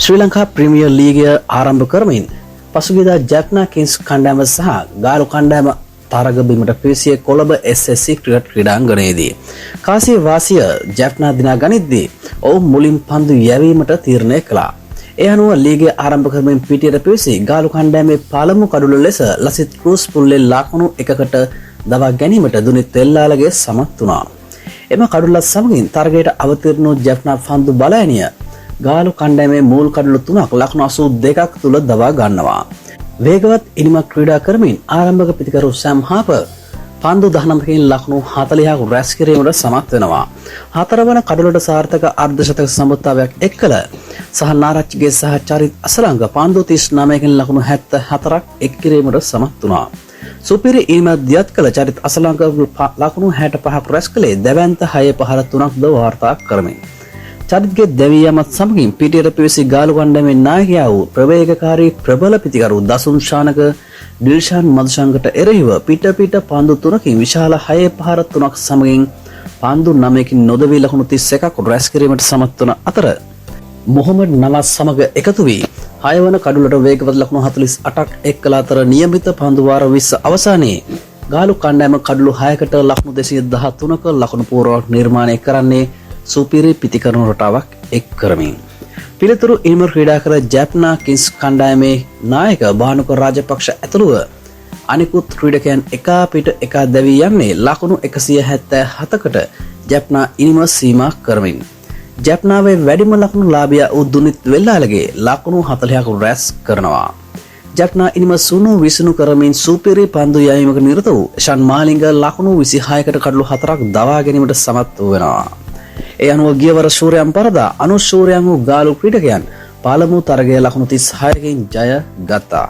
ශ්‍රී Lanka premier ලීගය ආරම්භ කරමින් පසුගියදා ජැප්නා kings කණ්ඩායම සහ ගාලු කණ්ඩායම තරග බිමට පිවිසිය කොළඹ SSC ක්‍රිකට් ක්‍රීඩාංගණයේදී කාසිය වාසිය ජැප්නා දිනා ගනිද්දී ඔවුන් මුලින් පන්දු යැවීමට තීරණය කළා. ඒ අනුව ලීගය ආරම්භ කරමින් පිටියට පිවිසි ගාලු කණ්ඩායමේ පළමු කඩුල ලෙස ලසිත් ක්‍රූස් පුල්ලේ ලකුණු එකකට දවා ගැනීමට දුනිත් තෙල්ලාලගේ සමත් වුණා. එම කඩුලත් සමගින් තරගයට අවතීර්ණ වූ ජැප්නා පන්දු බලයනිය ගාලු කණ්ඩායමේ මූල් කඩුළු 3ක් ලකුණු 82ක් තුල දවා ගන්නවා. වේගවත් ඉනිමක් ක්‍රීඩා කරමින් ආරම්භක පිතිකරු සෑම් හාපර් පන්දු 19කින් ලකුණු 40ක් රැස් කිරීමට සමත් වෙනවා. හතරවන කඩුලට සාර්ථක අර්ධශතක සම්බුත්තාවයක් එක්කල සහ නාරච්චිගේ සහ චරිත් අසලංග පන්දු 39කින් ලකුණු 74ක් එක් කිරීමට සමත් වුණා. සුපිරි ඉනිමක් දියත් කළ චරිත් අසලංග ලකුණු 65ක් රැස් කළේ දැවැන්ත 6 පහර 3ක්ද වාර්තා කරමින්. චරිත්ගේ දැවියමත් සමගින් පිටියට පිවිසි ගාලු කණ්ඩායමේ නායකයා වූ ප්‍රවේගකාරී ප්‍රබල පිතිකරු දසුන් ශානක ඩිල්ෂාන් මදුශංකට එරෙහිව පිට පන්දු 3කින් විශාල 6 පහර 3ක් සමගින් පන්දු 9කින් නොදවී ලකුණු 31ක් රැස් කිරීමට සමත් වන අතර මොහමඩ් නවාස් සමග එකතු වී 6 වන කඩුලට වේගවත් ලකුණු 48ක් එක් කළ අතර නියමිත පන්දු වාර 20 අවසානයේ ගාලු කණ්ඩායම කඩුළු 6කට ලකුණු 213ක ලකුණු පුවරුවක් නිර්මාණය කරන්නේ සුපිරි පිතිකරන රටාවක් එක් කරමින්. පිළිතුරු ඉනිමක් ක්‍රීඩා කර ජැප්නා කිංස් කණ්ඩායමේ නායක භානුක රාජපක්ෂ ඇතුළුව අනිකුත් ක්‍රීඩකයන් එකා පිට එකා දැවී යන්නේ ලකුණු 177කට ජැප්නා ඉනිම සීමා කරමින්. ජැප්නාවේ වැඩිම ලකුණු ලාභියා වූ දුනිත් වෙල්ලාලගේ ලකුණු 40ක් රැස් කරනවා. ජැප්නා ඉනිම සුණු විසුණු කරමින් සුපිරි පන්දු යැවීමක නිරත වූ ෂන් මාලිංග ලකුණු 26කට කඩලු 4ක් දවා ගැනීමට සමත් වෙනවා. ඒ අනුව ගියවර ශූරයන් පරදා අනුශූරයන් වූ ගාලු ක්‍රීඩකයන් පළමු තරගයේ ලකුණු 36කින් ජය ගත්තා.